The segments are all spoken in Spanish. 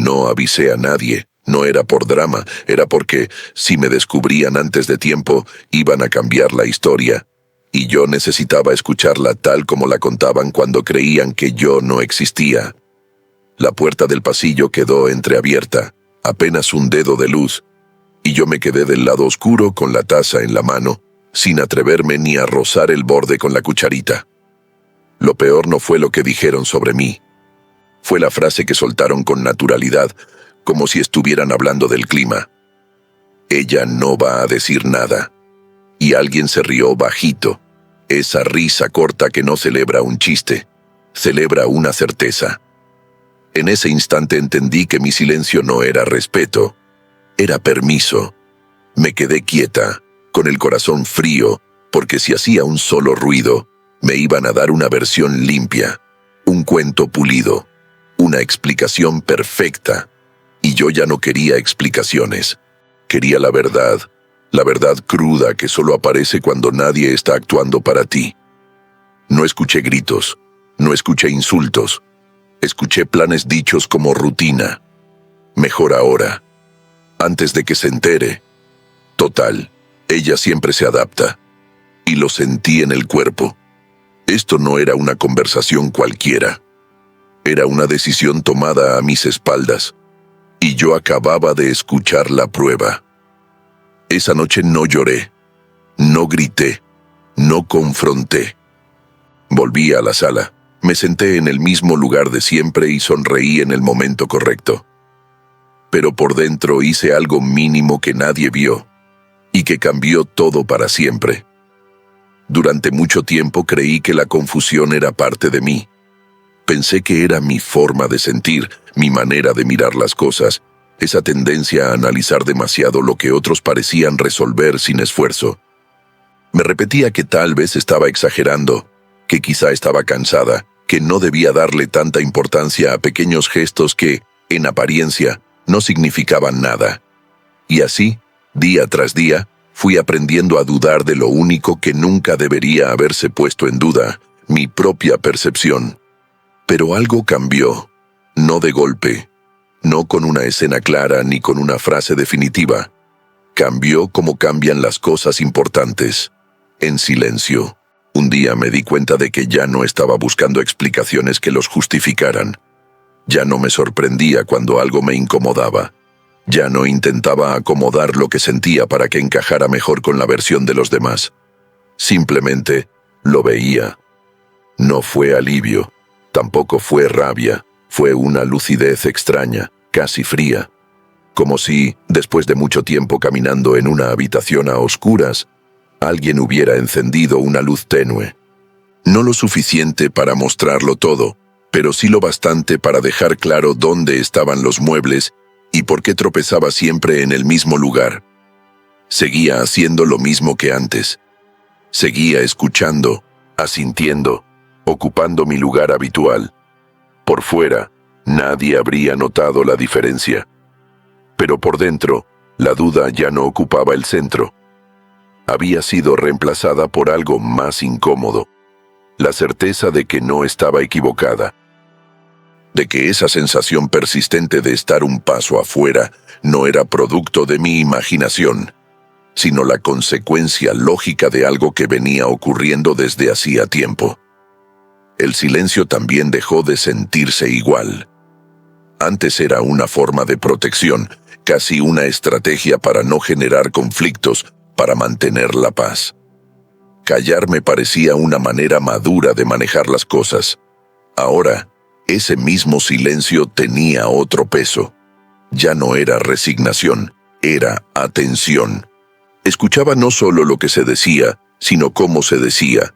No avisé a nadie. No era por drama, era porque, si me descubrían antes de tiempo, iban a cambiar la historia. Y yo necesitaba escucharla tal como la contaban cuando creían que yo no existía. La puerta del pasillo quedó entreabierta, apenas un dedo de luz, y yo me quedé del lado oscuro con la taza en la mano, sin atreverme ni a rozar el borde con la cucharita. Lo peor no fue lo que dijeron sobre mí. Fue la frase que soltaron con naturalidad, como si estuvieran hablando del clima. Ella no va a decir nada. Y alguien se rió bajito. Esa risa corta que no celebra un chiste, celebra una certeza. En ese instante entendí que mi silencio no era respeto, era permiso. Me quedé quieta, con el corazón frío, porque si hacía un solo ruido, me iban a dar una versión limpia, un cuento pulido, una explicación perfecta. Y yo ya no quería explicaciones. Quería la verdad cruda que solo aparece cuando nadie está actuando para ti. No escuché gritos, no escuché insultos, escuché planes dichos como rutina. Mejor ahora, antes de que se entere. Total, ella siempre se adapta. Y lo sentí en el cuerpo. Esto no era una conversación cualquiera. Era una decisión tomada a mis espaldas. Y yo acababa de escuchar la prueba. Esa noche no lloré, no grité, no confronté. Volví a la sala, me senté en el mismo lugar de siempre y sonreí en el momento correcto. Pero por dentro hice algo mínimo que nadie vio, y que cambió todo para siempre. Durante mucho tiempo creí que la confusión era parte de mí. Pensé que era mi forma de sentir, mi manera de mirar las cosas, esa tendencia a analizar demasiado lo que otros parecían resolver sin esfuerzo. Me repetía que tal vez estaba exagerando, que quizá estaba cansada, que no debía darle tanta importancia a pequeños gestos que, en apariencia, no significaban nada. Y así, día tras día, fui aprendiendo a dudar de lo único que nunca debería haberse puesto en duda, mi propia percepción. Pero algo cambió, no de golpe, no con una escena clara ni con una frase definitiva. Cambió como cambian las cosas importantes, en silencio. Un día me di cuenta de que ya no estaba buscando explicaciones que los justificaran. Ya no me sorprendía cuando algo me incomodaba. Ya no intentaba acomodar lo que sentía para que encajara mejor con la versión de los demás. Simplemente lo veía. No fue alivio. Tampoco fue rabia, fue una lucidez extraña, casi fría. Como si, después de mucho tiempo caminando en una habitación a oscuras, alguien hubiera encendido una luz tenue. No lo suficiente para mostrarlo todo, pero sí lo bastante para dejar claro dónde estaban los muebles y por qué tropezaba siempre en el mismo lugar. Seguía haciendo lo mismo que antes. Seguía escuchando, asintiendo, ocupando mi lugar habitual. Por fuera, nadie habría notado la diferencia. Pero por dentro, la duda ya no ocupaba el centro. Había sido reemplazada por algo más incómodo. La certeza de que no estaba equivocada. De que esa sensación persistente de estar un paso afuera no era producto de mi imaginación, sino la consecuencia lógica de algo que venía ocurriendo desde hacía tiempo. El silencio también dejó de sentirse igual. Antes era una forma de protección, casi una estrategia para no generar conflictos, para mantener la paz. Callar me parecía una manera madura de manejar las cosas. Ahora, ese mismo silencio tenía otro peso. Ya no era resignación, era atención. Escuchaba no solo lo que se decía, sino cómo se decía.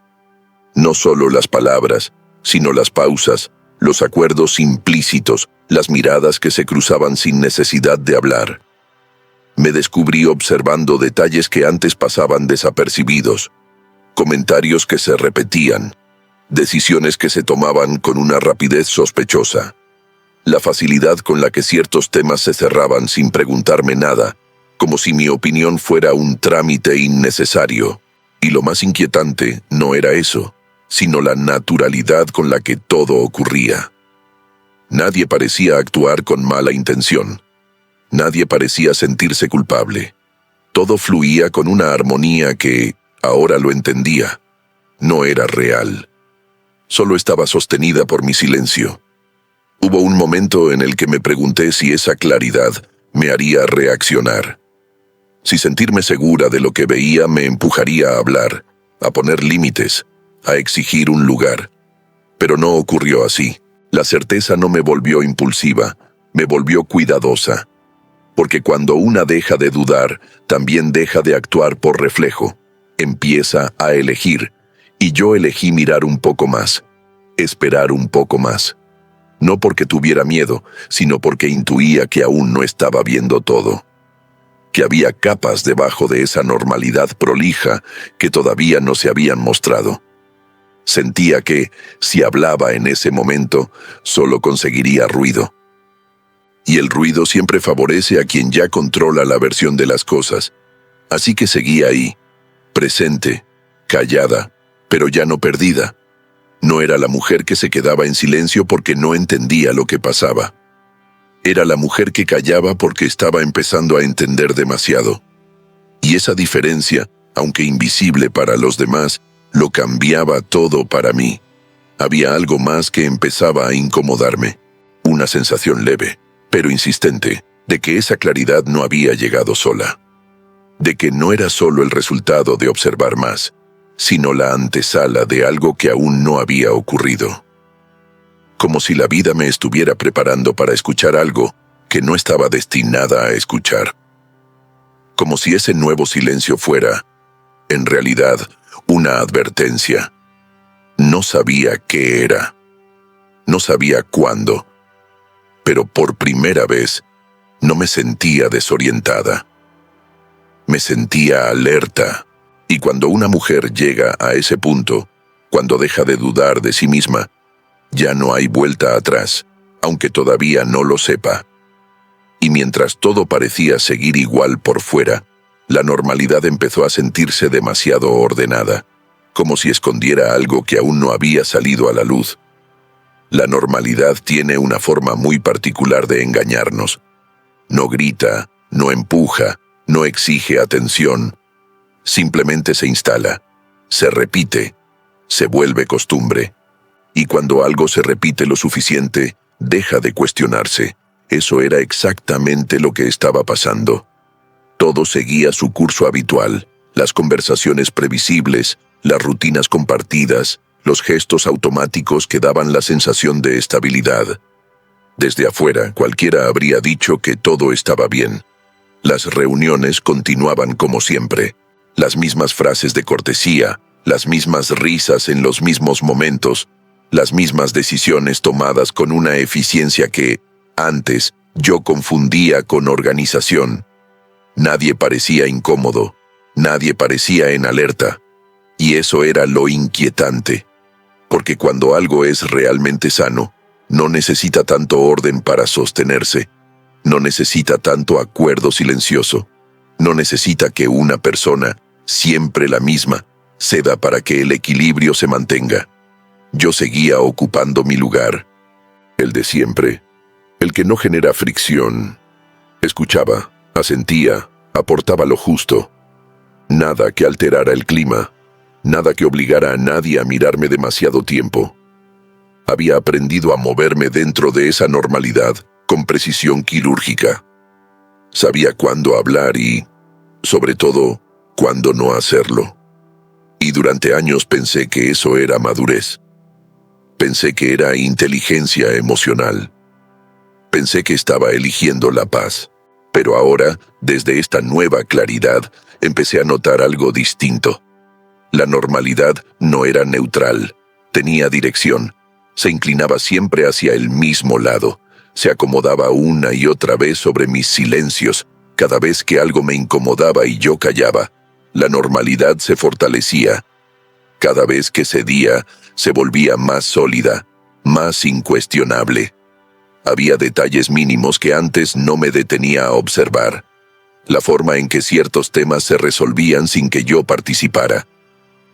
No solo las palabras, sino las pausas, los acuerdos implícitos, las miradas que se cruzaban sin necesidad de hablar. Me descubrí observando detalles que antes pasaban desapercibidos, comentarios que se repetían, decisiones que se tomaban con una rapidez sospechosa, la facilidad con la que ciertos temas se cerraban sin preguntarme nada, como si mi opinión fuera un trámite innecesario. Y lo más inquietante no era eso, sino la naturalidad con la que todo ocurría. Nadie parecía actuar con mala intención. Nadie parecía sentirse culpable. Todo fluía con una armonía que, ahora lo entendía, no era real. Solo estaba sostenida por mi silencio. Hubo un momento en el que me pregunté si esa claridad me haría reaccionar. Si sentirme segura de lo que veía me empujaría a hablar, a poner límites, a exigir un lugar. Pero no ocurrió así. La certeza no me volvió impulsiva, me volvió cuidadosa. Porque cuando una deja de dudar, también deja de actuar por reflejo. Empieza a elegir. Y yo elegí mirar un poco más, esperar un poco más. No porque tuviera miedo, sino porque intuía que aún no estaba viendo todo. Que había capas debajo de esa normalidad prolija que todavía no se habían mostrado. Sentía que, si hablaba en ese momento, solo conseguiría ruido. Y el ruido siempre favorece a quien ya controla la versión de las cosas. Así que seguía ahí, presente, callada, pero ya no perdida. No era la mujer que se quedaba en silencio porque no entendía lo que pasaba. Era la mujer que callaba porque estaba empezando a entender demasiado. Y esa diferencia, aunque invisible para los demás, lo cambiaba todo para mí. Había algo más que empezaba a incomodarme. Una sensación leve, pero insistente, de que esa claridad no había llegado sola. De que no era solo el resultado de observar más, sino la antesala de algo que aún no había ocurrido. Como si la vida me estuviera preparando para escuchar algo que no estaba destinada a escuchar. Como si ese nuevo silencio fuera, en realidad, una advertencia. No sabía qué era. No sabía cuándo. Pero por primera vez, no me sentía desorientada. Me sentía alerta. Y cuando una mujer llega a ese punto, cuando deja de dudar de sí misma, ya no hay vuelta atrás, aunque todavía no lo sepa. Y mientras todo parecía seguir igual por fuera, la normalidad empezó a sentirse demasiado ordenada, como si escondiera algo que aún no había salido a la luz. La normalidad tiene una forma muy particular de engañarnos. No grita, no empuja, no exige atención. Simplemente se instala, se repite, se vuelve costumbre. Y cuando algo se repite lo suficiente, deja de cuestionarse. Eso era exactamente lo que estaba pasando. Todo seguía su curso habitual, las conversaciones previsibles, las rutinas compartidas, los gestos automáticos que daban la sensación de estabilidad. Desde afuera, cualquiera habría dicho que todo estaba bien. Las reuniones continuaban como siempre. Las mismas frases de cortesía, las mismas risas en los mismos momentos, las mismas decisiones tomadas con una eficiencia que, antes, yo confundía con organización. Nadie parecía incómodo, nadie parecía en alerta, y eso era lo inquietante, porque cuando algo es realmente sano, no necesita tanto orden para sostenerse, no necesita tanto acuerdo silencioso, no necesita que una persona, siempre la misma, ceda para que el equilibrio se mantenga. Yo seguía ocupando mi lugar, el de siempre, el que no genera fricción. Escuchaba, asentía, aportaba lo justo. Nada que alterara el clima, nada que obligara a nadie a mirarme demasiado tiempo. Había aprendido a moverme dentro de esa normalidad con precisión quirúrgica. Sabía cuándo hablar y, sobre todo, cuándo no hacerlo. Y durante años pensé que eso era madurez. Pensé que era inteligencia emocional. Pensé que estaba eligiendo la paz. Pero ahora, desde esta nueva claridad, empecé a notar algo distinto. La normalidad no era neutral, tenía dirección. Se inclinaba siempre hacia el mismo lado. Se acomodaba una y otra vez sobre mis silencios. Cada vez que algo me incomodaba y yo callaba, la normalidad se fortalecía. Cada vez que cedía, se volvía más sólida, más incuestionable. Había detalles mínimos que antes no me detenía a observar. La forma en que ciertos temas se resolvían sin que yo participara.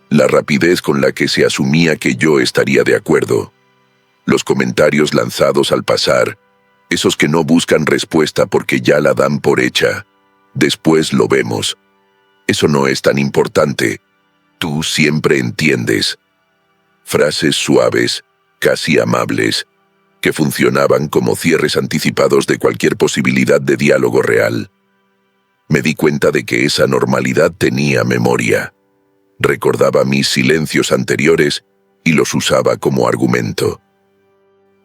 La rapidez con la que se asumía que yo estaría de acuerdo. los comentarios lanzados al pasar, esos que no buscan respuesta porque ya la dan por hecha. Después lo vemos. Eso no es tan importante. Tú siempre entiendes. Frases suaves, casi amables, que funcionaban como cierres anticipados de cualquier posibilidad de diálogo real. Me di cuenta de que esa normalidad tenía memoria. Recordaba mis silencios anteriores y los usaba como argumento.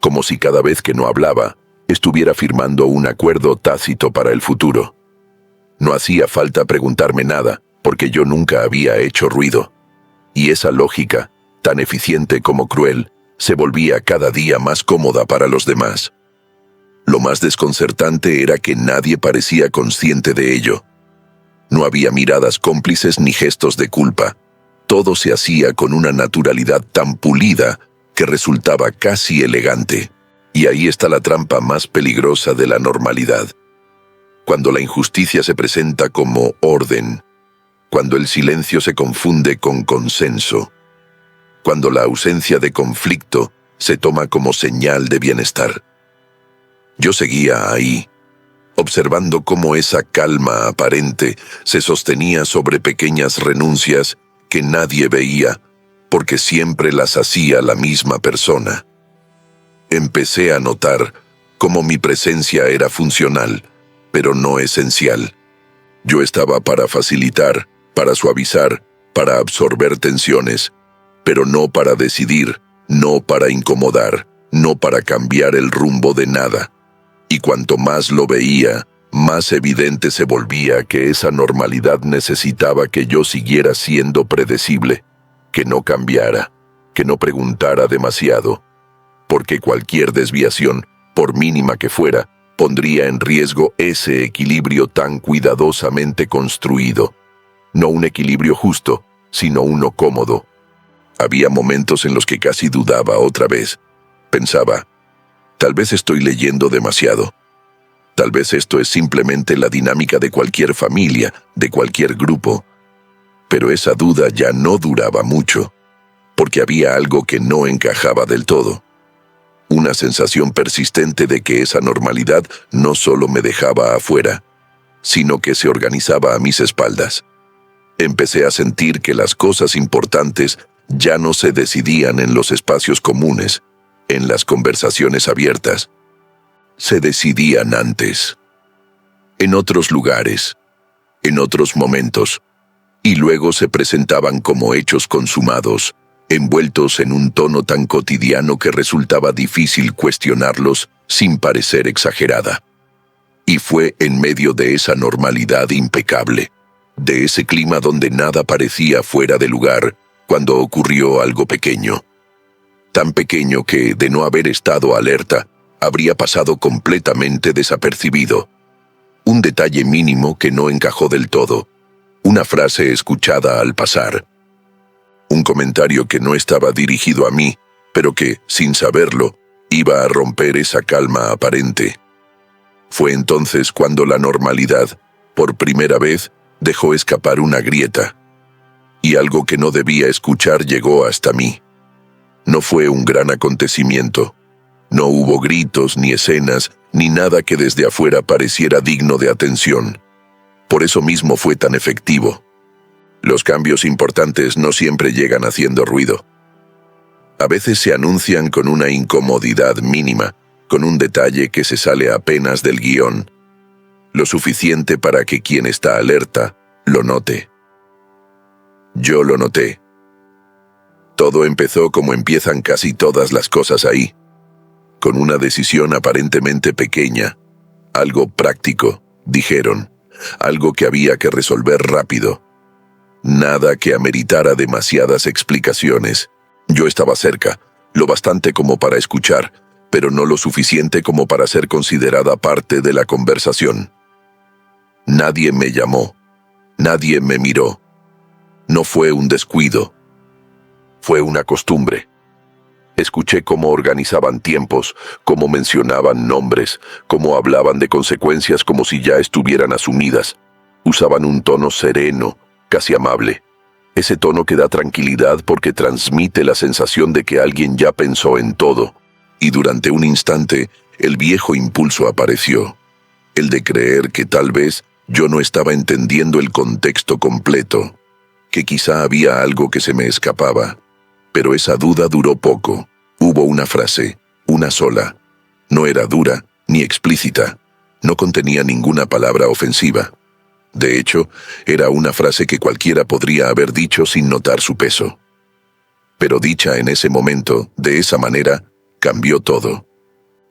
Como si cada vez que no hablaba, estuviera firmando un acuerdo tácito para el futuro. No hacía falta preguntarme nada, porque yo nunca había hecho ruido. Y esa lógica, tan eficiente como cruel, se volvía cada día más cómoda para los demás. Lo más desconcertante era que nadie parecía consciente de ello. No había miradas cómplices ni gestos de culpa. Todo se hacía con una naturalidad tan pulida que resultaba casi elegante. Y ahí está la trampa más peligrosa de la normalidad. Cuando la injusticia se presenta como orden, cuando el silencio se confunde con consenso, cuando la ausencia de conflicto se toma como señal de bienestar. Yo seguía ahí, observando cómo esa calma aparente se sostenía sobre pequeñas renuncias que nadie veía, porque siempre las hacía la misma persona. Empecé a notar cómo mi presencia era funcional, pero no esencial. Yo estaba para facilitar, para suavizar, para absorber tensiones, pero no para decidir, no para incomodar, no para cambiar el rumbo de nada. Y cuanto más lo veía, más evidente se volvía que esa normalidad necesitaba que yo siguiera siendo predecible, que no cambiara, que no preguntara demasiado, porque cualquier desviación, por mínima que fuera, pondría en riesgo ese equilibrio tan cuidadosamente construido. No un equilibrio justo, sino uno cómodo. Había momentos en los que casi dudaba otra vez. Pensaba, tal vez estoy leyendo demasiado. Tal vez esto es simplemente la dinámica de cualquier familia, de cualquier grupo. Pero esa duda ya no duraba mucho, porque había algo que no encajaba del todo. Una sensación persistente de que esa normalidad no solo me dejaba afuera, sino que se organizaba a mis espaldas. Empecé a sentir que las cosas importantes ya no se decidían en los espacios comunes, en las conversaciones abiertas. Se decidían antes, en otros lugares, en otros momentos, y luego se presentaban como hechos consumados, envueltos en un tono tan cotidiano que resultaba difícil cuestionarlos sin parecer exagerada. Y fue en medio de esa normalidad impecable, de ese clima donde nada parecía fuera de lugar, cuando ocurrió algo pequeño. Tan pequeño que, de no haber estado alerta, habría pasado completamente desapercibido. Un detalle mínimo que no encajó del todo, una frase escuchada al pasar. Un comentario que no estaba dirigido a mí, pero que, sin saberlo, iba a romper esa calma aparente. Fue entonces cuando la normalidad, por primera vez, dejó escapar una grieta. Y algo que no debía escuchar llegó hasta mí. No fue un gran acontecimiento. No hubo gritos, ni escenas, ni nada que desde afuera pareciera digno de atención. Por eso mismo fue tan efectivo. Los cambios importantes no siempre llegan haciendo ruido. A veces se anuncian con una incomodidad mínima, con un detalle que se sale apenas del guión, lo suficiente para que quien está alerta lo note. Yo lo noté. Todo empezó como empiezan casi todas las cosas ahí, con una decisión aparentemente pequeña, algo práctico, dijeron, algo que había que resolver rápido. Nada que ameritara demasiadas explicaciones. Yo estaba cerca, lo bastante como para escuchar, pero no lo suficiente como para ser considerada parte de la conversación. Nadie me llamó, nadie me miró. No fue un descuido, fue una costumbre. Escuché cómo organizaban tiempos, cómo mencionaban nombres, cómo hablaban de consecuencias como si ya estuvieran asumidas. Usaban un tono sereno, casi amable. Ese tono que da tranquilidad porque transmite la sensación de que alguien ya pensó en todo, y durante un instante el viejo impulso apareció, el de creer que tal vez yo no estaba entendiendo el contexto completo, que quizá había algo que se me escapaba. Pero esa duda duró poco. Hubo una frase, una sola. No era dura ni explícita. No contenía ninguna palabra ofensiva. De hecho, era una frase que cualquiera podría haber dicho sin notar su peso. Pero dicha en ese momento, de esa manera, cambió todo.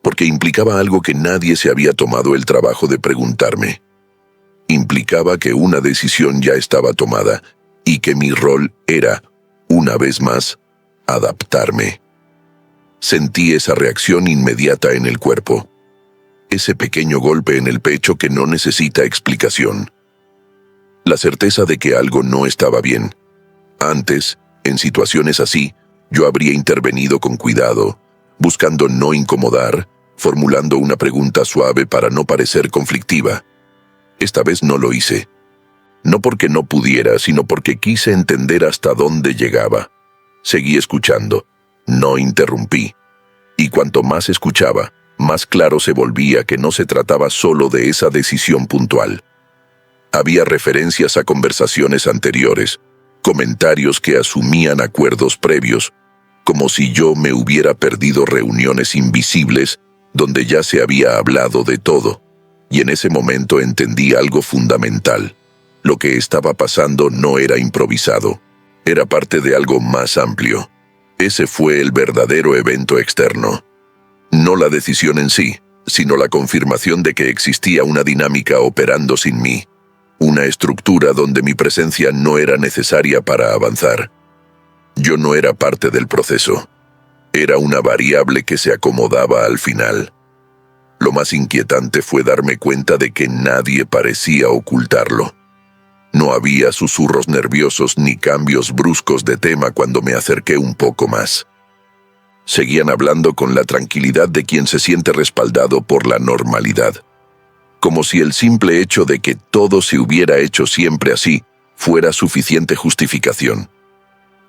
Porque implicaba algo que nadie se había tomado el trabajo de preguntarme. Implicaba que una decisión ya estaba tomada y que mi rol era, una vez más, adaptarme. Sentí esa reacción inmediata en el cuerpo. Ese pequeño golpe en el pecho que no necesita explicación. La certeza de que algo no estaba bien. Antes, en situaciones así, yo habría intervenido con cuidado, buscando no incomodar, formulando una pregunta suave para no parecer conflictiva. Esta vez no lo hice. No porque no pudiera, sino porque quise entender hasta dónde llegaba. Seguí escuchando. No interrumpí. Y cuanto más escuchaba, más claro se volvía que no se trataba solo de esa decisión puntual. Había referencias a conversaciones anteriores, comentarios que asumían acuerdos previos, como si yo me hubiera perdido reuniones invisibles donde ya se había hablado de todo. Y en ese momento entendí algo fundamental. Lo que estaba pasando no era improvisado. Era parte de algo más amplio. Ese fue el verdadero evento externo. No la decisión en sí, sino la confirmación de que existía una dinámica operando sin mí. Una estructura donde mi presencia no era necesaria para avanzar. Yo no era parte del proceso. Era una variable que se acomodaba al final. Lo más inquietante fue darme cuenta de que nadie parecía ocultarlo. No había susurros nerviosos ni cambios bruscos de tema cuando me acerqué un poco más. Seguían hablando con la tranquilidad de quien se siente respaldado por la normalidad. Como si el simple hecho de que todo se hubiera hecho siempre así fuera suficiente justificación.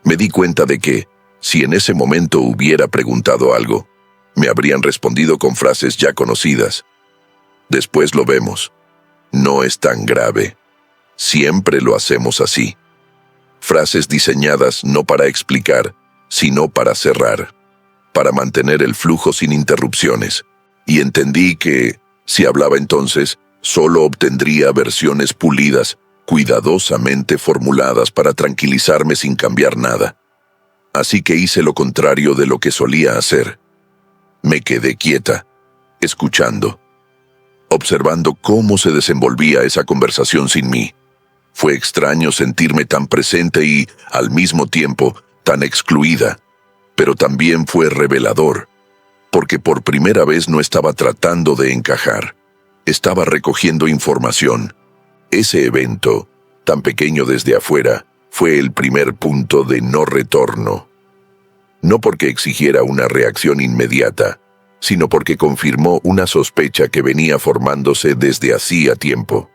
Me di cuenta de que, si en ese momento hubiera preguntado algo, me habrían respondido con frases ya conocidas. Después lo vemos. No es tan grave. Siempre lo hacemos así. Frases diseñadas no para explicar, sino para cerrar, para mantener el flujo sin interrupciones. Y entendí que, si hablaba entonces, solo obtendría versiones pulidas, cuidadosamente formuladas para tranquilizarme sin cambiar nada. Así que hice lo contrario de lo que solía hacer. Me quedé quieta, escuchando, observando cómo se desenvolvía esa conversación sin mí. Fue extraño sentirme tan presente y, al mismo tiempo, tan excluida, pero también fue revelador, porque por primera vez no estaba tratando de encajar. Estaba recogiendo información. Ese evento, tan pequeño desde afuera, fue el primer punto de no retorno. No porque exigiera una reacción inmediata, sino porque confirmó una sospecha que venía formándose desde hacía tiempo.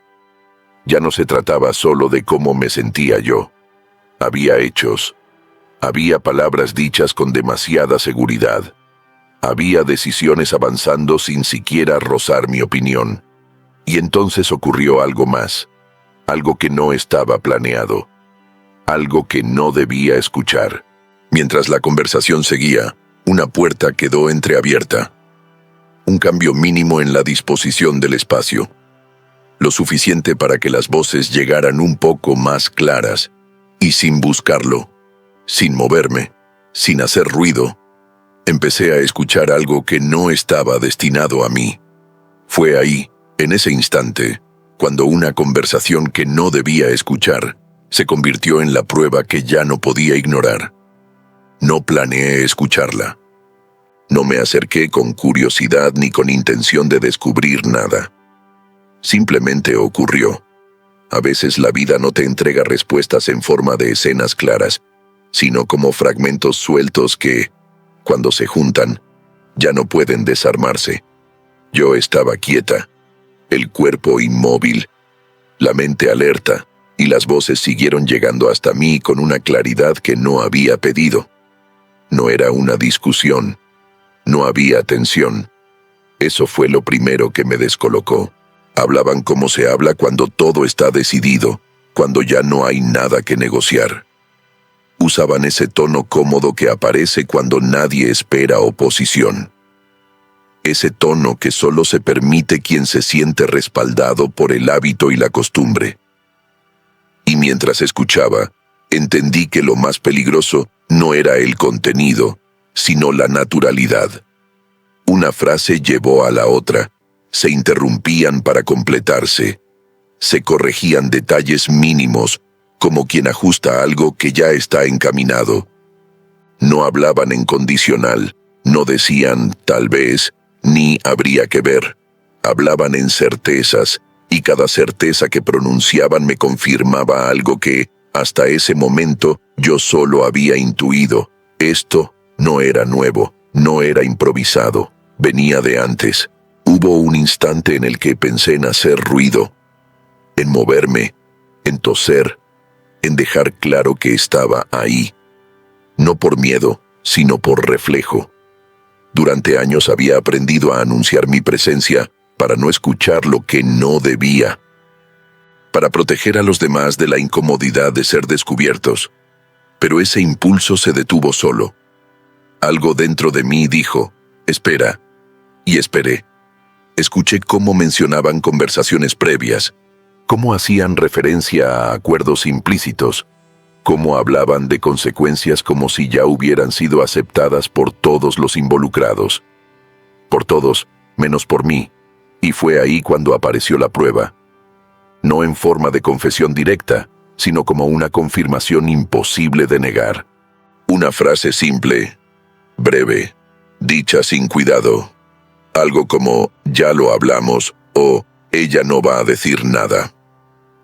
Ya no se trataba solo de cómo me sentía yo. Había hechos. Había palabras dichas con demasiada seguridad. Había decisiones avanzando sin siquiera rozar mi opinión. Y entonces ocurrió algo más. Algo que no estaba planeado. Algo que no debía escuchar. Mientras la conversación seguía, una puerta quedó entreabierta. Un cambio mínimo en la disposición del espacio. Lo suficiente para que las voces llegaran un poco más claras, y sin buscarlo, sin moverme, sin hacer ruido, empecé a escuchar algo que no estaba destinado a mí. Fue ahí, en ese instante, cuando una conversación que no debía escuchar se convirtió en la prueba que ya no podía ignorar. No planeé escucharla. No me acerqué con curiosidad ni con intención de descubrir nada. Simplemente ocurrió. A veces la vida no te entrega respuestas en forma de escenas claras, sino como fragmentos sueltos que, cuando se juntan, ya no pueden desarmarse. Yo estaba quieta, el cuerpo inmóvil, la mente alerta, y las voces siguieron llegando hasta mí con una claridad que no había pedido. No era una discusión, No había tensión. Eso fue lo primero que me descolocó. Hablaban como se habla cuando todo está decidido, cuando ya no hay nada que negociar. Usaban ese tono cómodo que aparece cuando nadie espera oposición. Ese tono que solo se permite quien se siente respaldado por el hábito y la costumbre. Y mientras escuchaba, entendí que lo más peligroso no era el contenido, sino la naturalidad. Una frase llevó a la otra, se interrumpían para completarse, se corregían detalles mínimos, como quien ajusta algo que ya está encaminado. No hablaban en condicional, no decían tal vez, ni habría que ver. Hablaban en certezas, y cada certeza que pronunciaban me confirmaba algo que, hasta ese momento, yo solo había intuido. Esto no era nuevo, no era improvisado, venía de antes. Hubo un instante en el que pensé en hacer ruido, en moverme, en toser, en dejar claro que estaba ahí. No por miedo, sino por reflejo. Durante años había aprendido a anunciar mi presencia para no escuchar lo que no debía, para proteger a los demás de la incomodidad de ser descubiertos. Pero ese impulso se detuvo solo. Algo dentro de mí dijo, espera, y esperé. Escuché cómo mencionaban conversaciones previas, cómo hacían referencia a acuerdos implícitos, cómo hablaban de consecuencias como si ya hubieran sido aceptadas por todos los involucrados. Por todos, menos por mí, y fue ahí cuando apareció la prueba. No en forma de confesión directa, sino como una confirmación imposible de negar. Una frase simple, breve, dicha sin cuidado. Algo como, ya lo hablamos, o ella no va a decir nada.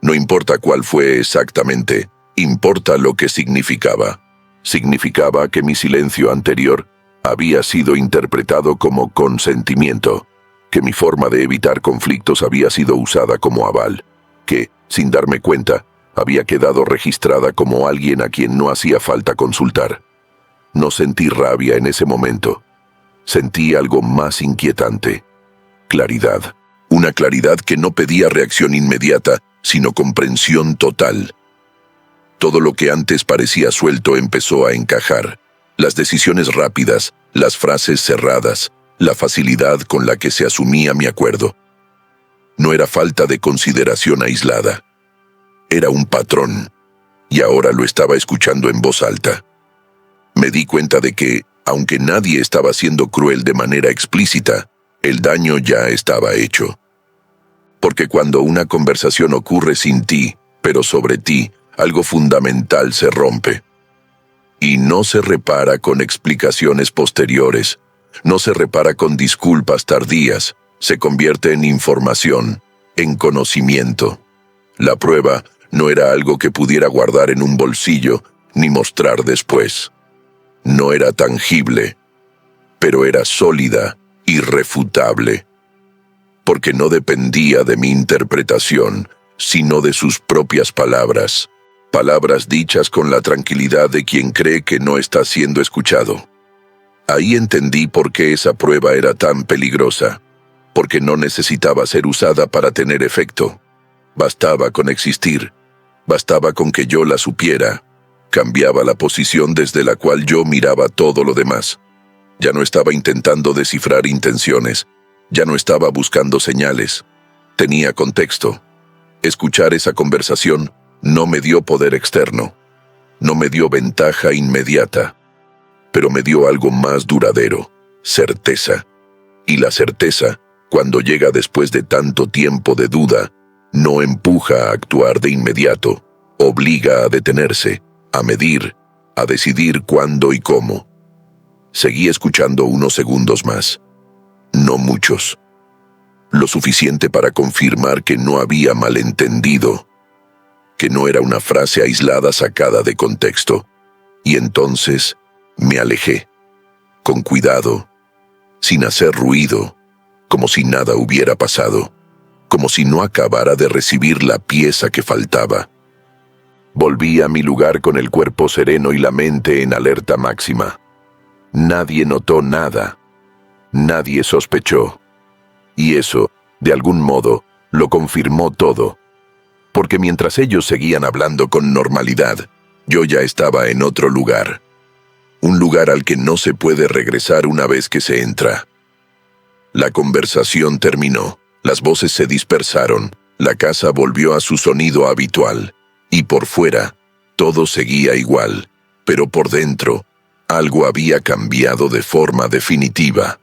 No importa cuál fue exactamente, importa lo que significaba. Significaba que mi silencio anterior había sido interpretado como consentimiento, que mi forma de evitar conflictos había sido usada como aval, que, sin darme cuenta, había quedado registrada como alguien a quien no hacía falta consultar. No sentí rabia en ese momento. Sentí algo más inquietante. Claridad. Una claridad que no pedía reacción inmediata, sino comprensión total. Todo lo que antes parecía suelto empezó a encajar. Las decisiones rápidas, las frases cerradas, la facilidad con la que se asumía mi acuerdo. No era falta de consideración aislada. Era un patrón, y ahora lo estaba escuchando en voz alta. Me di cuenta de que, aunque nadie estaba siendo cruel de manera explícita, el daño ya estaba hecho. Porque cuando una conversación ocurre sin ti, pero sobre ti, algo fundamental se rompe. Y no se repara con explicaciones posteriores, no se repara con disculpas tardías, se convierte en información, en conocimiento. La prueba no era algo que pudiera guardar en un bolsillo ni mostrar después. No era tangible, pero era sólida, irrefutable, porque no dependía de mi interpretación, sino de sus propias palabras, palabras dichas con la tranquilidad de quien cree que no está siendo escuchado. Ahí entendí por qué esa prueba era tan peligrosa, porque no necesitaba ser usada para tener efecto. Bastaba con existir, bastaba con que yo la supiera. Cambiaba la posición desde la cual yo miraba todo lo demás. Ya no estaba intentando descifrar intenciones, ya no estaba buscando señales. Tenía contexto. Escuchar esa conversación no me dio poder externo, no me dio ventaja inmediata, pero me dio algo más duradero, certeza. Y la certeza, cuando llega después de tanto tiempo de duda, no empuja a actuar de inmediato, obliga a detenerse, a medir, a decidir cuándo y cómo. Seguí escuchando unos segundos más. No muchos. Lo suficiente para confirmar que no había malentendido, que no era una frase aislada sacada de contexto. Y entonces me alejé, con cuidado, sin hacer ruido, como si nada hubiera pasado, como si no acabara de recibir la pieza que faltaba. Volví a mi lugar con el cuerpo sereno y la mente en alerta máxima. Nadie notó nada. Nadie sospechó. Y eso, de algún modo, lo confirmó todo. Porque mientras ellos seguían hablando con normalidad, yo ya estaba en otro lugar. Un lugar al que no se puede regresar una vez que se entra. La conversación terminó, las voces se dispersaron, la casa volvió a su sonido habitual, y por fuera, todo seguía igual, pero por dentro, algo había cambiado de forma definitiva.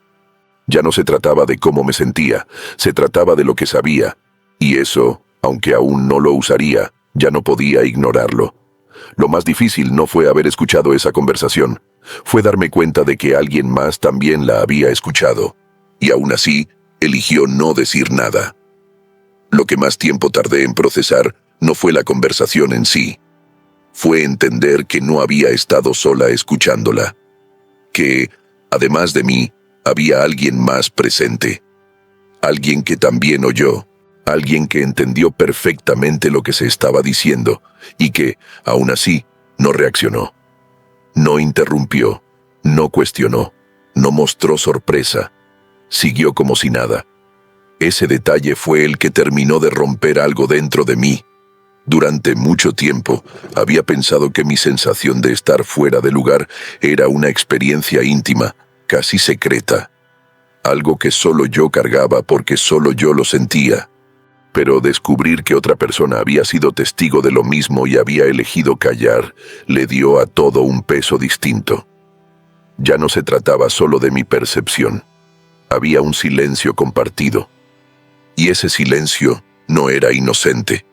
Ya no se trataba de cómo me sentía, se trataba de lo que sabía, y eso, aunque aún no lo usaría, ya no podía ignorarlo. Lo más difícil no fue haber escuchado esa conversación, fue darme cuenta de que alguien más también la había escuchado, y aún así, eligió no decir nada. Lo que más tiempo tardé en procesar no fue la conversación en sí, fue entender que no había estado sola escuchándola, que, además de mí, había alguien más presente, alguien que también oyó, alguien que entendió perfectamente lo que se estaba diciendo y que, aún así, no reaccionó. No interrumpió, no cuestionó, no mostró sorpresa, siguió como si nada. Ese detalle fue el que terminó de romper algo dentro de mí. Durante mucho tiempo, había pensado que mi sensación de estar fuera de lugar era una experiencia íntima, casi secreta. Algo que solo yo cargaba porque solo yo lo sentía. Pero descubrir que otra persona había sido testigo de lo mismo y había elegido callar, le dio a todo un peso distinto. Ya no se trataba solo de mi percepción. Había un silencio compartido. Y ese silencio no era inocente.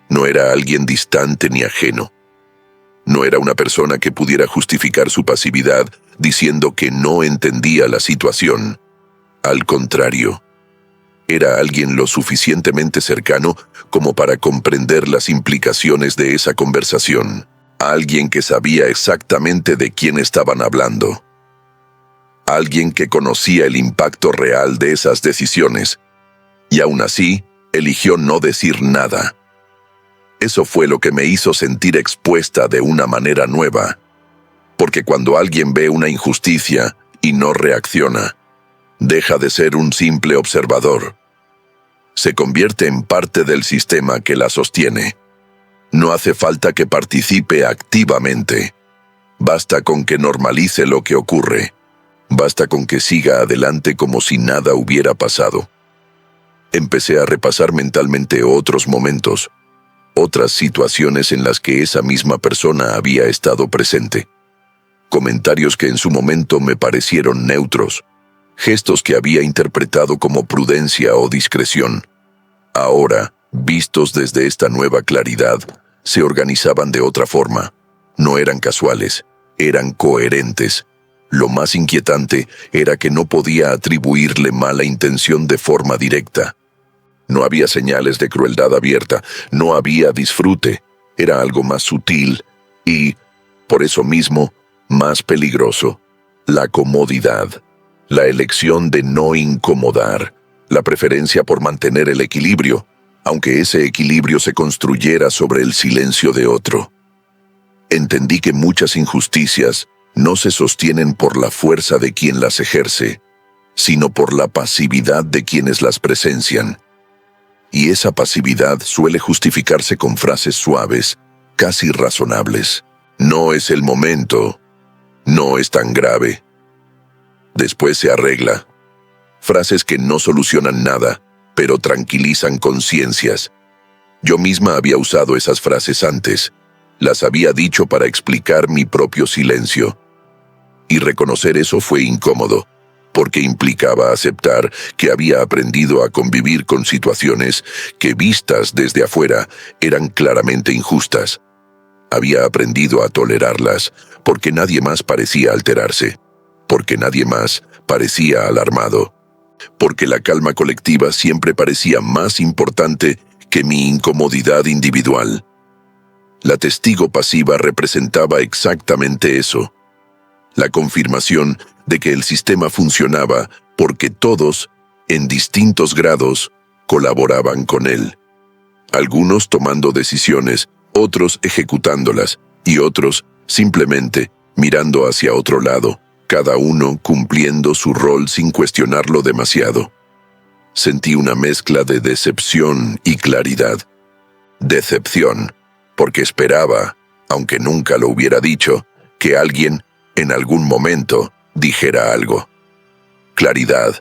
No era alguien distante ni ajeno. No era una persona que pudiera justificar su pasividad diciendo que no entendía la situación. Al contrario, era alguien lo suficientemente cercano como para comprender las implicaciones de esa conversación. Alguien que sabía exactamente de quién estaban hablando. Alguien que conocía el impacto real de esas decisiones. Y aún así, eligió no decir nada. Eso fue lo que me hizo sentir expuesta de una manera nueva. Porque cuando alguien ve una injusticia y no reacciona, deja de ser un simple observador. Se convierte en parte del sistema que la sostiene. No hace falta que participe activamente. Basta con que normalice lo que ocurre. Basta con que siga adelante como si nada hubiera pasado. Empecé a repasar mentalmente otros momentos, otras situaciones en las que esa misma persona había estado presente. Comentarios que en su momento me parecieron neutros, gestos que había interpretado como prudencia o discreción. Ahora, vistos desde esta nueva claridad, se organizaban de otra forma. No eran casuales, eran coherentes. Lo más inquietante era que no podía atribuirle mala intención de forma directa. No había señales de crueldad abierta, no había disfrute, era algo más sutil y, por eso mismo, más peligroso. La comodidad, la elección de no incomodar, la preferencia por mantener el equilibrio, aunque ese equilibrio se construyera sobre el silencio de otro. Entendí que muchas injusticias no se sostienen por la fuerza de quien las ejerce, sino por la pasividad de quienes las presencian. Y esa pasividad suele justificarse con frases suaves, casi razonables. No es el momento. No es tan grave. Después se arregla. Frases que no solucionan nada, pero tranquilizan conciencias. Yo misma había usado esas frases antes. Las había dicho para explicar mi propio silencio. Y reconocer eso fue incómodo, porque implicaba aceptar que había aprendido a convivir con situaciones que, vistas desde afuera, eran claramente injustas. Había aprendido a tolerarlas, porque nadie más parecía alterarse, porque nadie más parecía alarmado, porque la calma colectiva siempre parecía más importante que mi incomodidad individual. La testigo pasiva representaba exactamente eso, la confirmación de que el sistema funcionaba porque todos, en distintos grados, colaboraban con él. Algunos tomando decisiones, otros ejecutándolas, y otros simplemente mirando hacia otro lado, cada uno cumpliendo su rol sin cuestionarlo demasiado. Sentí una mezcla de decepción y claridad. Decepción, porque esperaba, aunque nunca lo hubiera dicho, que alguien, en algún momento, dijera algo. Claridad,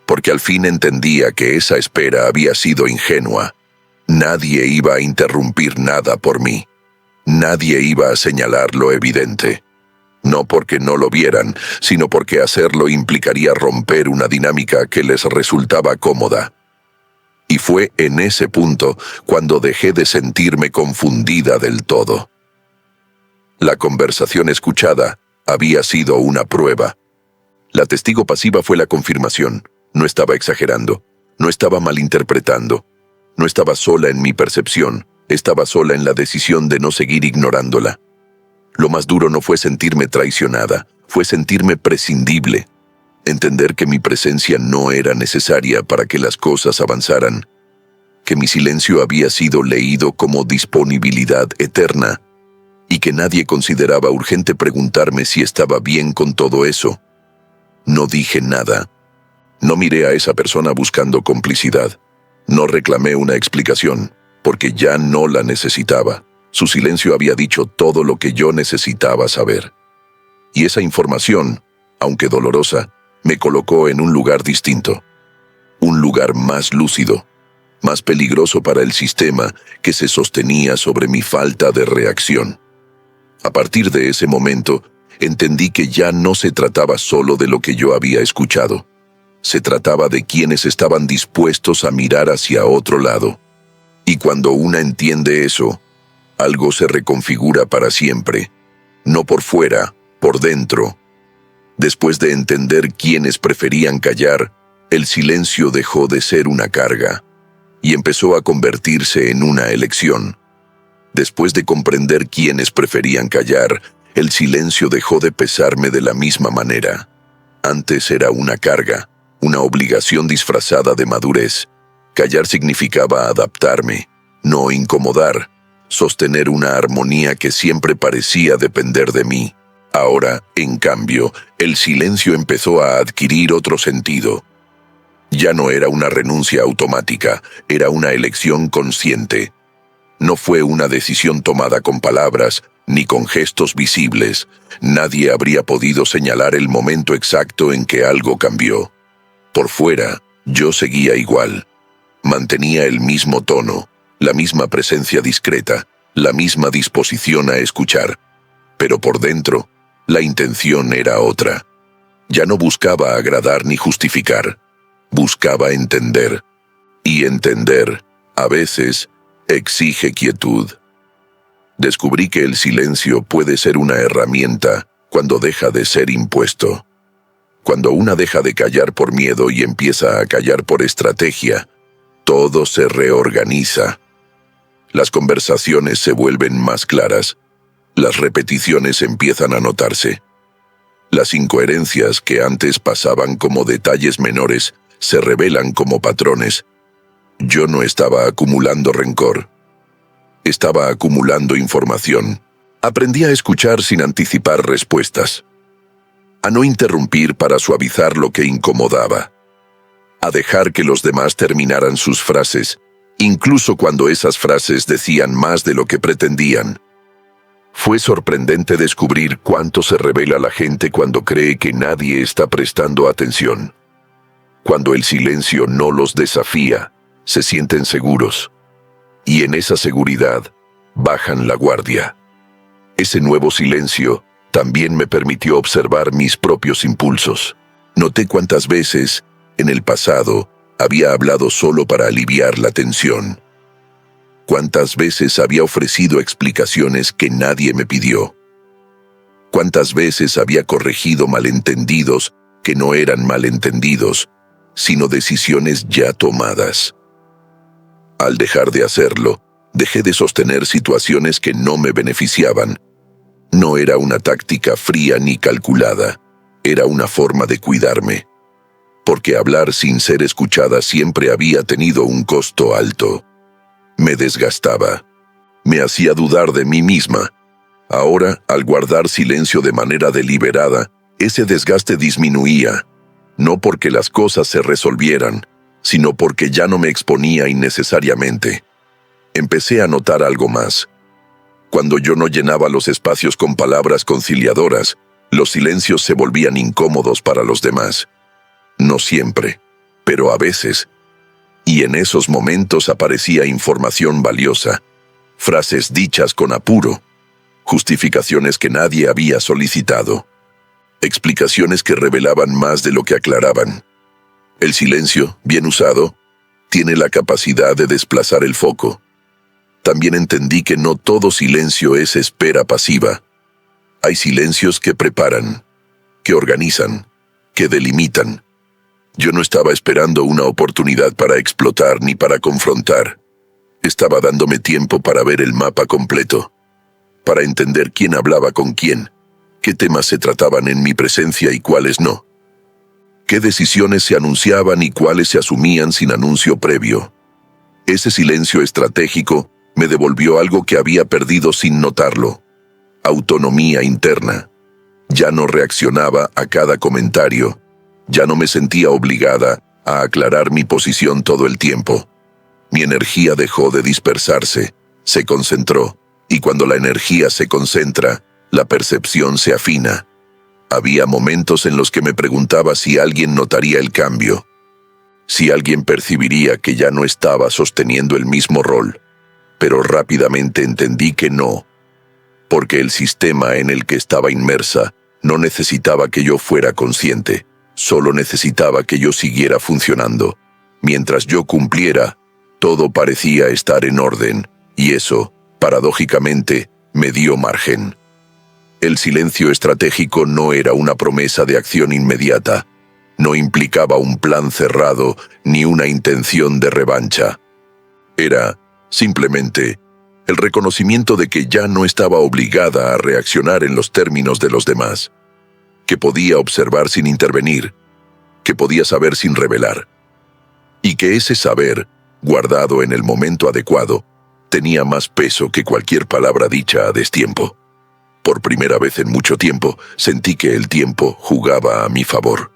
porque al fin entendía que esa espera había sido ingenua. Nadie iba a interrumpir nada por mí. Nadie iba a señalar lo evidente. No porque no lo vieran, sino porque hacerlo implicaría romper una dinámica que les resultaba cómoda. Y fue en ese punto cuando dejé de sentirme confundida del todo. La conversación escuchada había sido una prueba. La testigo pasiva fue la confirmación. No estaba exagerando, no estaba malinterpretando, no estaba sola en mi percepción, estaba sola en la decisión de no seguir ignorándola. Lo más duro no fue sentirme traicionada, fue sentirme prescindible. Entender que mi presencia no era necesaria para que las cosas avanzaran, que mi silencio había sido leído como disponibilidad eterna, y que nadie consideraba urgente preguntarme si estaba bien con todo eso. No dije nada. No miré a esa persona buscando complicidad. No reclamé una explicación, porque ya no la necesitaba. Su silencio había dicho todo lo que yo necesitaba saber. Y esa información, aunque dolorosa, me colocó en un lugar distinto. Un lugar más lúcido, más peligroso para el sistema que se sostenía sobre mi falta de reacción. A partir de ese momento, entendí que ya no se trataba solo de lo que yo había escuchado. Se trataba de quienes estaban dispuestos a mirar hacia otro lado. Y cuando una entiende eso, algo se reconfigura para siempre. No por fuera, por dentro. Después de entender quiénes preferían callar, el silencio dejó de ser una carga y empezó a convertirse en una elección. Después de comprender quiénes preferían callar, el silencio dejó de pesarme de la misma manera. Antes era una carga, una obligación disfrazada de madurez. Callar significaba adaptarme, no incomodar, sostener una armonía que siempre parecía depender de mí. Ahora, en cambio, el silencio empezó a adquirir otro sentido. Ya no era una renuncia automática, era una elección consciente. No fue una decisión tomada con palabras, ni con gestos visibles. Nadie habría podido señalar el momento exacto en que algo cambió. Por fuera, yo seguía igual. Mantenía el mismo tono, la misma presencia discreta, la misma disposición a escuchar. Pero por dentro, la intención era otra. Ya no buscaba agradar ni justificar. Buscaba entender. Y entender, a veces, exige quietud. Descubrí que el silencio puede ser una herramienta cuando deja de ser impuesto. Cuando una deja de callar por miedo y empieza a callar por estrategia, todo se reorganiza. Las conversaciones se vuelven más claras. Las repeticiones empiezan a notarse. Las incoherencias que antes pasaban como detalles menores se revelan como patrones. Yo no estaba acumulando rencor. Estaba acumulando información. Aprendí a escuchar sin anticipar respuestas. A no interrumpir para suavizar lo que incomodaba. A dejar que los demás terminaran sus frases, incluso cuando esas frases decían más de lo que pretendían. Fue sorprendente descubrir cuánto se revela la gente cuando cree que nadie está prestando atención. Cuando el silencio no los desafía, se sienten seguros. Y en esa seguridad, bajan la guardia. Ese nuevo silencio también me permitió observar mis propios impulsos. Noté cuántas veces, en el pasado, había hablado solo para aliviar la tensión. Cuántas veces había ofrecido explicaciones que nadie me pidió. Cuántas veces había corregido malentendidos que no eran malentendidos, sino decisiones ya tomadas. Al dejar de hacerlo, dejé de sostener situaciones que no me beneficiaban. No era una táctica fría ni calculada, era una forma de cuidarme. Porque hablar sin ser escuchada siempre había tenido un costo alto. Me desgastaba. Me hacía dudar de mí misma. Ahora, al guardar silencio de manera deliberada, ese desgaste disminuía, no porque las cosas se resolvieran, sino porque ya no me exponía innecesariamente. Empecé a notar algo más. Cuando yo no llenaba los espacios con palabras conciliadoras, los silencios se volvían incómodos para los demás. No siempre, pero a veces. Y en esos momentos aparecía información valiosa, frases dichas con apuro, justificaciones que nadie había solicitado, explicaciones que revelaban más de lo que aclaraban. El silencio, bien usado, tiene la capacidad de desplazar el foco. También entendí que no todo silencio es espera pasiva. Hay silencios que preparan, que organizan, que delimitan. Yo no estaba esperando una oportunidad para explotar ni para confrontar. Estaba dándome tiempo para ver el mapa completo, para entender quién hablaba con quién, qué temas se trataban en mi presencia y cuáles no, qué decisiones se anunciaban y cuáles se asumían sin anuncio previo. Ese silencio estratégico me devolvió algo que había perdido sin notarlo: autonomía interna. Ya no reaccionaba a cada comentario, ya no me sentía obligada a aclarar mi posición todo el tiempo. Mi energía dejó de dispersarse, se concentró, y cuando la energía se concentra, la percepción se afina. Había momentos en los que me preguntaba si alguien notaría el cambio, si alguien percibiría que ya no estaba sosteniendo el mismo rol. Pero rápidamente entendí que no, porque el sistema en el que estaba inmersa no necesitaba que yo fuera consciente, solo necesitaba que yo siguiera funcionando. Mientras yo cumpliera, todo parecía estar en orden, y eso, paradójicamente, me dio margen. El silencio estratégico no era una promesa de acción inmediata, no implicaba un plan cerrado ni una intención de revancha. Era simplemente el reconocimiento de que ya no estaba obligada a reaccionar en los términos de los demás, que podía observar sin intervenir, que podía saber sin revelar, y que ese saber, guardado en el momento adecuado, tenía más peso que cualquier palabra dicha a destiempo. Por primera vez en mucho tiempo, sentí que el tiempo jugaba a mi favor.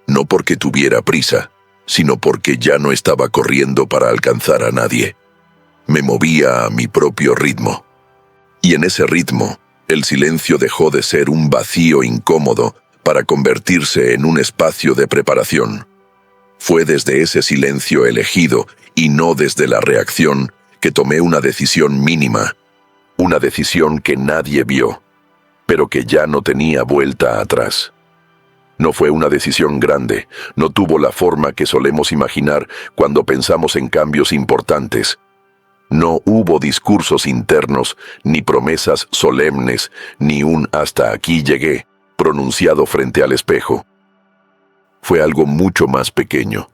No porque tuviera prisa, sino porque ya no estaba corriendo para alcanzar a nadie. Me movía a mi propio ritmo. Y en ese ritmo, el silencio dejó de ser un vacío incómodo para convertirse en un espacio de preparación. Fue desde ese silencio elegido, y no desde la reacción, que tomé una decisión mínima. Una decisión que nadie vio, pero que ya no tenía vuelta atrás. No fue una decisión grande, no tuvo la forma que solemos imaginar cuando pensamos en cambios importantes. No hubo discursos internos, ni promesas solemnes, ni un "hasta aquí llegué" pronunciado frente al espejo. Fue algo mucho más pequeño.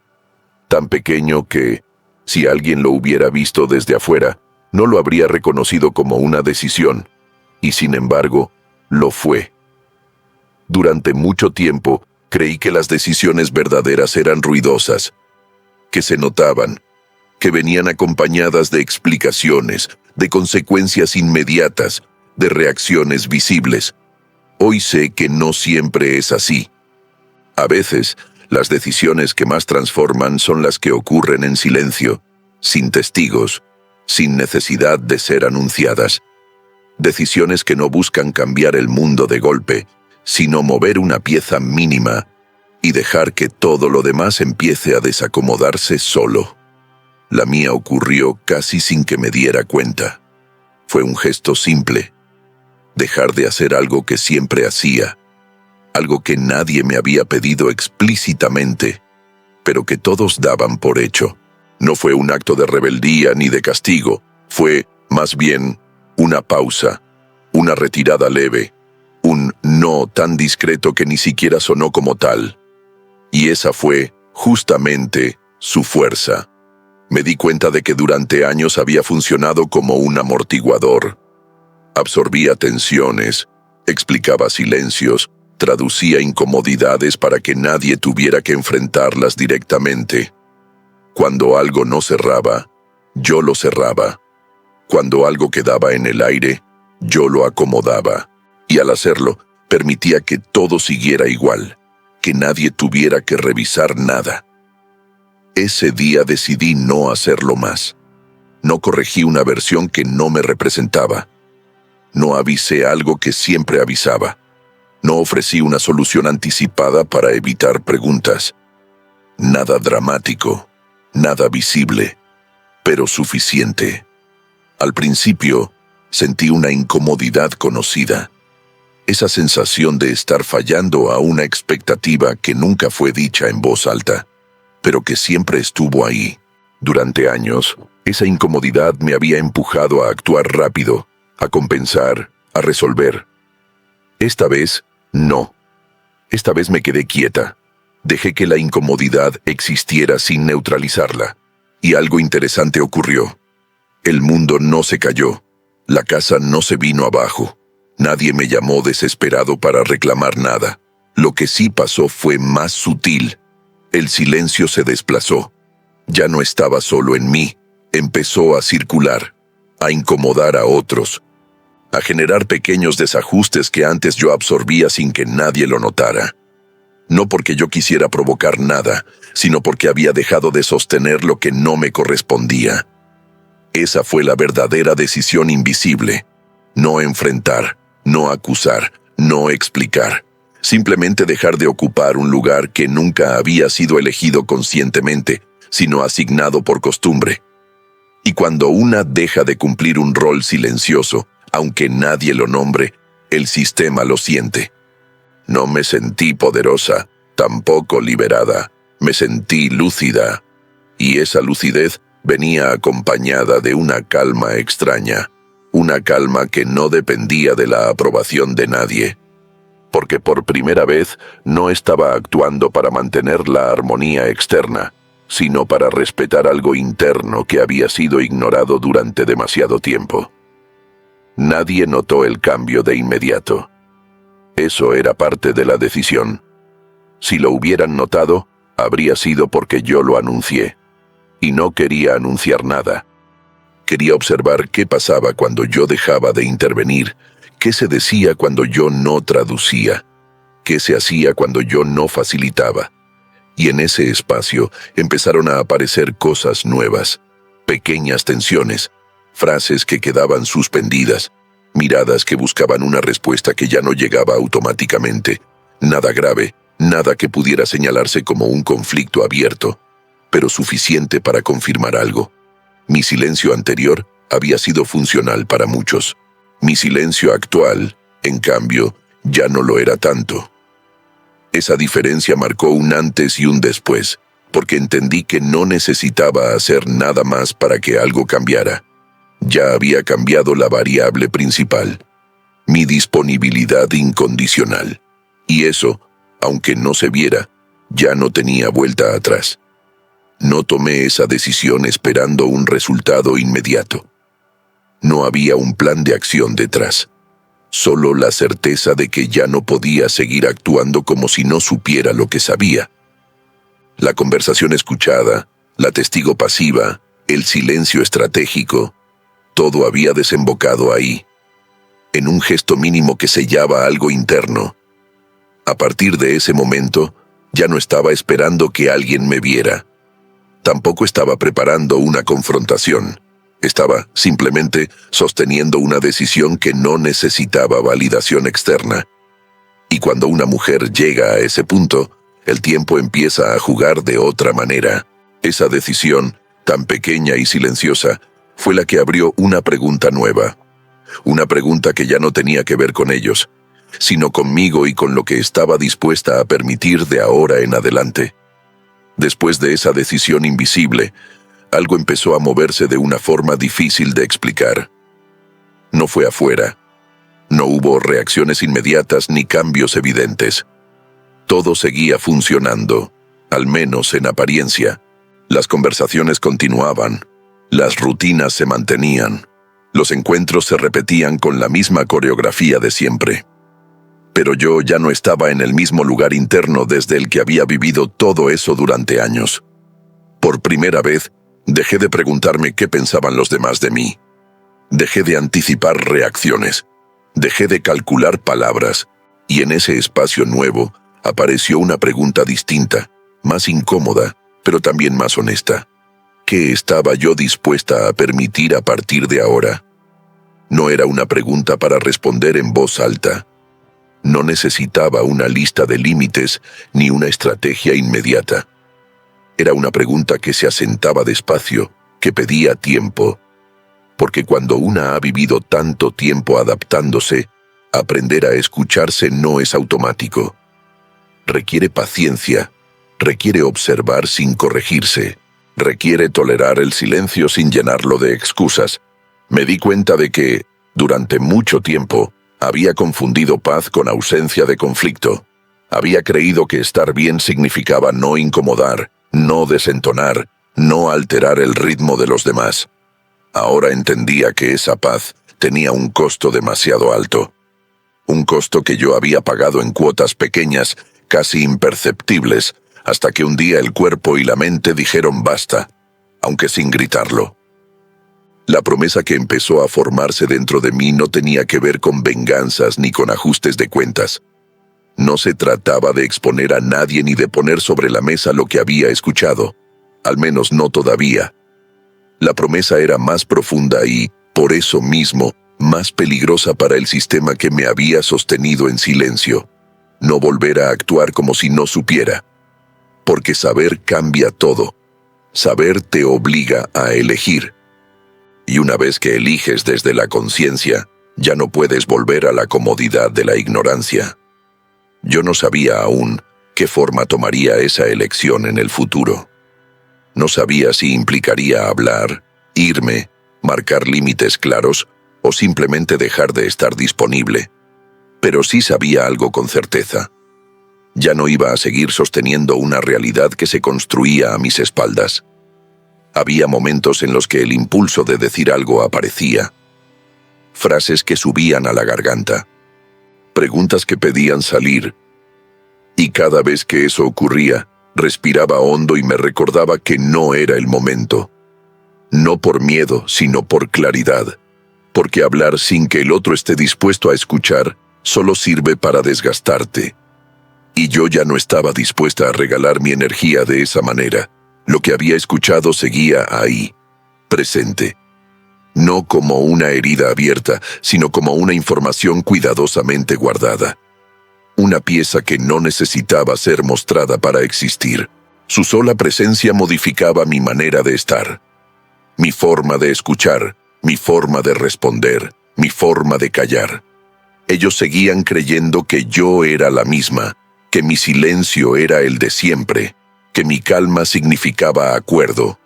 Tan pequeño que, si alguien lo hubiera visto desde afuera, no lo habría reconocido como una decisión, y sin embargo, lo fue. Durante mucho tiempo, creí que las decisiones verdaderas eran ruidosas, que se notaban, que venían acompañadas de explicaciones, de consecuencias inmediatas, de reacciones visibles. Hoy sé que no siempre es así. A veces, las decisiones que más transforman son las que ocurren en silencio, sin testigos, sin necesidad de ser anunciadas. Decisiones que no buscan cambiar el mundo de golpe, sino mover una pieza mínima y dejar que todo lo demás empiece a desacomodarse solo. La mía ocurrió casi sin que me diera cuenta. Fue un gesto simple: dejar de hacer algo que siempre hacía, algo que nadie me había pedido explícitamente, pero que todos daban por hecho. No fue un acto de rebeldía ni de castigo, fue, más bien, una pausa, una retirada leve, un no tan discreto que ni siquiera sonó como tal. Y esa fue, justamente, su fuerza. Me di cuenta de que durante años había funcionado como un amortiguador. Absorbía tensiones, explicaba silencios, traducía incomodidades para que nadie tuviera que enfrentarlas directamente. Cuando algo no cerraba, yo lo cerraba. Cuando algo quedaba en el aire, yo lo acomodaba. Y al hacerlo, Permitía que todo siguiera igual, que nadie tuviera que revisar nada. Ese día decidí no hacerlo más. No corregí una versión que no me representaba. No avisé algo que siempre avisaba. No ofrecí una solución anticipada para evitar preguntas. Nada dramático, nada visible, pero suficiente. Al principio, sentí una incomodidad conocida. Esa sensación de estar fallando a una expectativa que nunca fue dicha en voz alta, pero que siempre estuvo ahí. Durante años, esa incomodidad me había empujado a actuar rápido, a compensar, a resolver. Esta vez, no. Esta vez me quedé quieta. Dejé que la incomodidad existiera sin neutralizarla. Y algo interesante ocurrió. El mundo no se cayó. La casa no se vino abajo. Nadie me llamó desesperado para reclamar nada. Lo que sí pasó fue más sutil. El silencio se desplazó. Ya no estaba solo en mí. Empezó a circular, a incomodar a otros, a generar pequeños desajustes que antes yo absorbía sin que nadie lo notara. No porque yo quisiera provocar nada, sino porque había dejado de sostener lo que no me correspondía. Esa fue la verdadera decisión invisible. No enfrentar, no acusar, no explicar. Simplemente dejar de ocupar un lugar que nunca había sido elegido conscientemente, sino asignado por costumbre. Y cuando una deja de cumplir un rol silencioso, aunque nadie lo nombre, el sistema lo siente. No me sentí poderosa, tampoco liberada. Me sentí lúcida. Y esa lucidez venía acompañada de una calma extraña. Una calma que no dependía de la aprobación de nadie. Porque por primera vez no estaba actuando para mantener la armonía externa, sino para respetar algo interno que había sido ignorado durante demasiado tiempo. Nadie notó el cambio de inmediato. Eso era parte de la decisión. Si lo hubieran notado, habría sido porque yo lo anuncié. Y no quería anunciar nada. Quería observar qué pasaba cuando yo dejaba de intervenir, qué se decía cuando yo no traducía, qué se hacía cuando yo no facilitaba. Y en ese espacio empezaron a aparecer cosas nuevas, pequeñas tensiones, frases que quedaban suspendidas, miradas que buscaban una respuesta que ya no llegaba automáticamente, nada grave, nada que pudiera señalarse como un conflicto abierto, pero suficiente para confirmar algo. Mi silencio anterior había sido funcional para muchos. Mi silencio actual, en cambio, ya no lo era tanto. Esa diferencia marcó un antes y un después, porque entendí que no necesitaba hacer nada más para que algo cambiara. Ya había cambiado la variable principal, mi disponibilidad incondicional. Y eso, aunque no se viera, ya no tenía vuelta atrás. No tomé esa decisión esperando un resultado inmediato. No había un plan de acción detrás. Solo la certeza de que ya no podía seguir actuando como si no supiera lo que sabía. La conversación escuchada, la testigo pasiva, el silencio estratégico, todo había desembocado ahí, en un gesto mínimo que sellaba algo interno. A partir de ese momento, ya no estaba esperando que alguien me viera. Tampoco estaba preparando una confrontación. Estaba simplemente sosteniendo una decisión que no necesitaba validación externa. Y cuando una mujer llega a ese punto, el tiempo empieza a jugar de otra manera. Esa decisión, tan pequeña y silenciosa, fue la que abrió una pregunta nueva. Una pregunta que ya no tenía que ver con ellos, sino conmigo y con lo que estaba dispuesta a permitir de ahora en adelante. Después de esa decisión invisible, algo empezó a moverse de una forma difícil de explicar. No fue afuera. No hubo reacciones inmediatas ni cambios evidentes. Todo seguía funcionando, al menos en apariencia. Las conversaciones continuaban, las rutinas se mantenían, los encuentros se repetían con la misma coreografía de siempre. Pero yo ya no estaba en el mismo lugar interno desde el que había vivido todo eso durante años. Por primera vez, dejé de preguntarme qué pensaban los demás de mí. Dejé de anticipar reacciones. Dejé de calcular palabras. Y en ese espacio nuevo apareció una pregunta distinta, más incómoda, pero también más honesta. ¿Qué estaba yo dispuesta a permitir a partir de ahora? No era una pregunta para responder en voz alta. No necesitaba una lista de límites ni una estrategia inmediata. Era una pregunta que se asentaba despacio, que pedía tiempo. Porque cuando una ha vivido tanto tiempo adaptándose, aprender a escucharse no es automático. Requiere paciencia, requiere observar sin corregirse, requiere tolerar el silencio sin llenarlo de excusas. Me di cuenta de que, durante mucho tiempo, había confundido paz con ausencia de conflicto. Había creído que estar bien significaba no incomodar, no desentonar, no alterar el ritmo de los demás. Ahora entendía que esa paz tenía un costo demasiado alto. Un costo que yo había pagado en cuotas pequeñas, casi imperceptibles, hasta que un día el cuerpo y la mente dijeron basta, aunque sin gritarlo. La promesa que empezó a formarse dentro de mí no tenía que ver con venganzas ni con ajustes de cuentas. No se trataba de exponer a nadie ni de poner sobre la mesa lo que había escuchado, al menos no todavía. La promesa era más profunda y, por eso mismo, más peligrosa para el sistema que me había sostenido en silencio. No volver a actuar como si no supiera. Porque saber cambia todo. Saber te obliga a elegir. Y una vez que eliges desde la conciencia, ya no puedes volver a la comodidad de la ignorancia. Yo no sabía aún qué forma tomaría esa elección en el futuro. No sabía si implicaría hablar, irme, marcar límites claros o simplemente dejar de estar disponible. Pero sí sabía algo con certeza. Ya no iba a seguir sosteniendo una realidad que se construía a mis espaldas. Había momentos en los que el impulso de decir algo aparecía. Frases que subían a la garganta. Preguntas que pedían salir. Y cada vez que eso ocurría, respiraba hondo y me recordaba que no era el momento. No por miedo, sino por claridad. Porque hablar sin que el otro esté dispuesto a escuchar solo sirve para desgastarte. Y yo ya no estaba dispuesta a regalar mi energía de esa manera. Lo que había escuchado seguía ahí, presente. No como una herida abierta, sino como una información cuidadosamente guardada. Una pieza que no necesitaba ser mostrada para existir. Su sola presencia modificaba mi manera de estar. Mi forma de escuchar, mi forma de responder, mi forma de callar. Ellos seguían creyendo que yo era la misma, que mi silencio era el de siempre, que mi calma significaba acuerdo.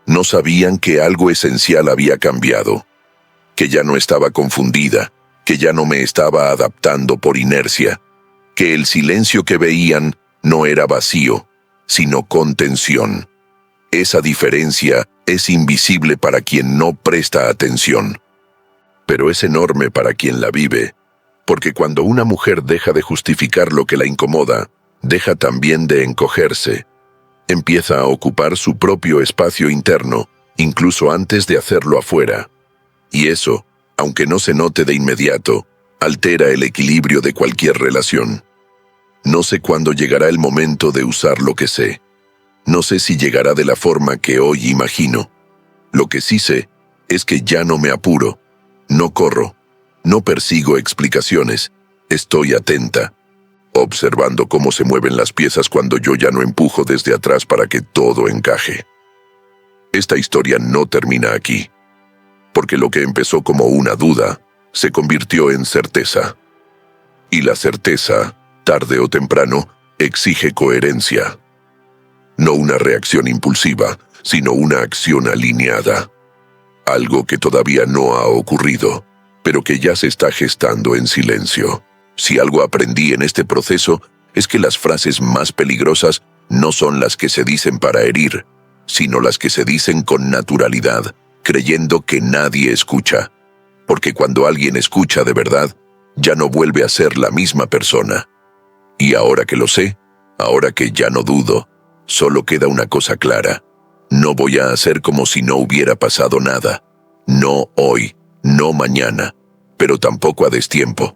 No sabían que algo esencial había cambiado, que ya no estaba confundida, que ya no me estaba adaptando por inercia, que el silencio que veían no era vacío, sino contención. Esa diferencia es invisible para quien no presta atención, pero es enorme para quien la vive, porque cuando una mujer deja de justificar lo que la incomoda, deja también de encogerse. Empieza a ocupar su propio espacio interno, incluso antes de hacerlo afuera. Y eso, aunque no se note de inmediato, altera el equilibrio de cualquier relación. No sé cuándo llegará el momento de usar lo que sé. No sé si llegará de la forma que hoy imagino. Lo que sí sé es que ya no me apuro, no corro, no persigo explicaciones, estoy atenta, observando cómo se mueven las piezas cuando yo ya no empujo desde atrás para que todo encaje. Esta historia no termina aquí, porque lo que empezó como una duda se convirtió en certeza. Y la certeza, tarde o temprano, exige coherencia. No una reacción impulsiva, sino una acción alineada. Algo que todavía no ha ocurrido, pero que ya se está gestando en silencio. Si algo aprendí en este proceso, es que las frases más peligrosas no son las que se dicen para herir, sino las que se dicen con naturalidad, creyendo que nadie escucha. Porque cuando alguien escucha de verdad, ya no vuelve a ser la misma persona. Y ahora que lo sé, ahora que ya no dudo, solo queda una cosa clara. No voy a hacer como si no hubiera pasado nada. No hoy, no mañana, pero tampoco a destiempo.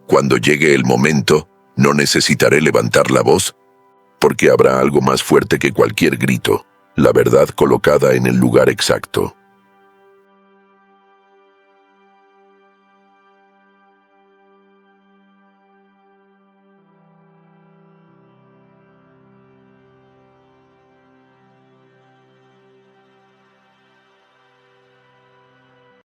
Cuando llegue el momento, no necesitaré levantar la voz, porque habrá algo más fuerte que cualquier grito, la verdad colocada en el lugar exacto.